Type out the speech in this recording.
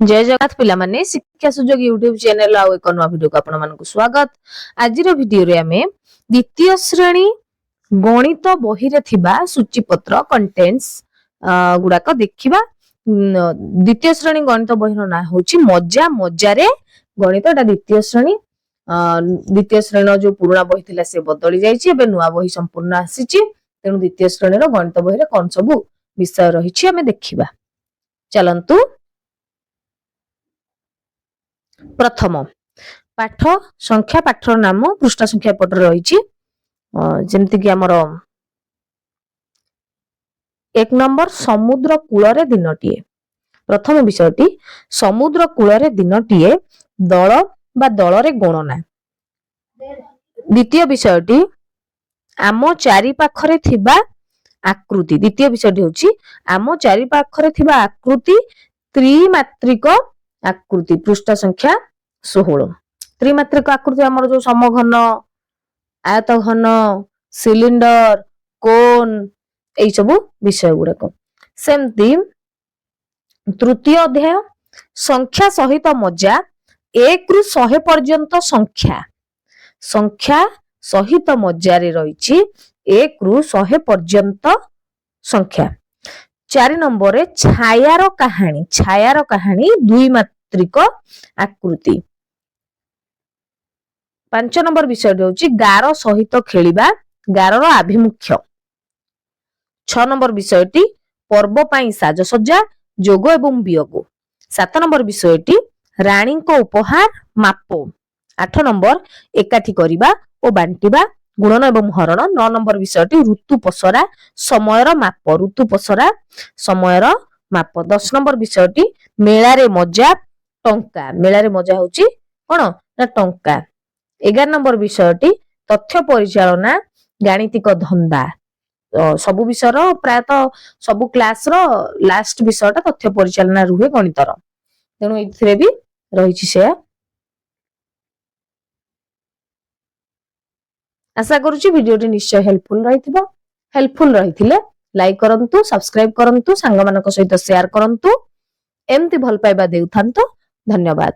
जय जगन्नाथ पिला माने शिक्षा सुजोग यूट्यूब चैनल आउ एक नवा वीडियो को आपण मानकु स्वागत। आज वीडियो रे आमे द्वितीय श्रेणी गणित बही रे थिबा सूचीपत्र कंटेंट्स गुडाक देखिबा। द्वितीय श्रेणी गणित बही रो ना होची मजा मजा रे गणित। एटा द्वितीय श्रेणी जो पुराना बही थिला से बदली जाईची, एबे नुवा बही संपूर्ण आसीची। तेनु द्वितीय श्रेणी रो गणित बही रे कोन सब विषय रहिची आमे देखिबा। चलंतु प्रथम पाठ संख्या पाठर नाम पृष्ठ संख्या पट रही जेमती कि आमर 1 नंबर समुद्र कूलरे दिनटीए। प्रथम विषयटी समुद्र कूलरे दिनटीए दल बा दलरे गणना। द्वितीय विषयटी आम चारि पाखरे थिबा आकृति। द्वितीय विषयटी होची आम चारि पाखरे थिबा आकृति त्रिमात्रिक आकृति। पृष्ठ संख्या 16। त्रिमात्रिक आकृति हमर जो समघन, आयतघन, सिलिंडर, कोन एई सब विषय गुडा को। सेमती तृतीय अध्याय संख्या सहित मजा 1 रु 100 पर्यंत संख्या। संख्या सहित मजा रे रहिची 1 रु 100 पर्यंत संख्या। 4 नंबर रे छायार कहानी। छायार कहानी द्विमात्रिक आकृति। 5 नंबर विषय होची गार सहित खेलिबा, गारर आभिमुख्य। 6 नंबर विषयटी पर्व पाई साजसज्जा, जोग एवं वियोग। 7 नंबर विषयटी रानी को उपहार, माप। 8 नंबर एकाठी करिबा ओ बांटिबा, गुणन एवं हरण। 9 नंबर विषयटी ऋतु पसरा, समयर माप। ऋतु पसरा, समयर माप। 10 नंबर विषयटी मेला रे मजा, टंका। मेला रे मजा होची कोन ना टंका। 11 नंबर विषयटी तथ्य परिचालना, गाणितिक धंदा। सबु विषय रो प्रायतः सबु क्लास रो लास्ट विषयटा तथ्य परिचालना रुहे गणितर। तेनु इथिरे भी रहिछि से। आशा करूची वीडियोटी निश्चय हेल्पफुल रहिथिले लाइक करंतु, सब्सक्राइब करंतु, सांग मानक सहित शेयर करंतु। एमती भल पाइबा देउथांतु। धन्यवाद।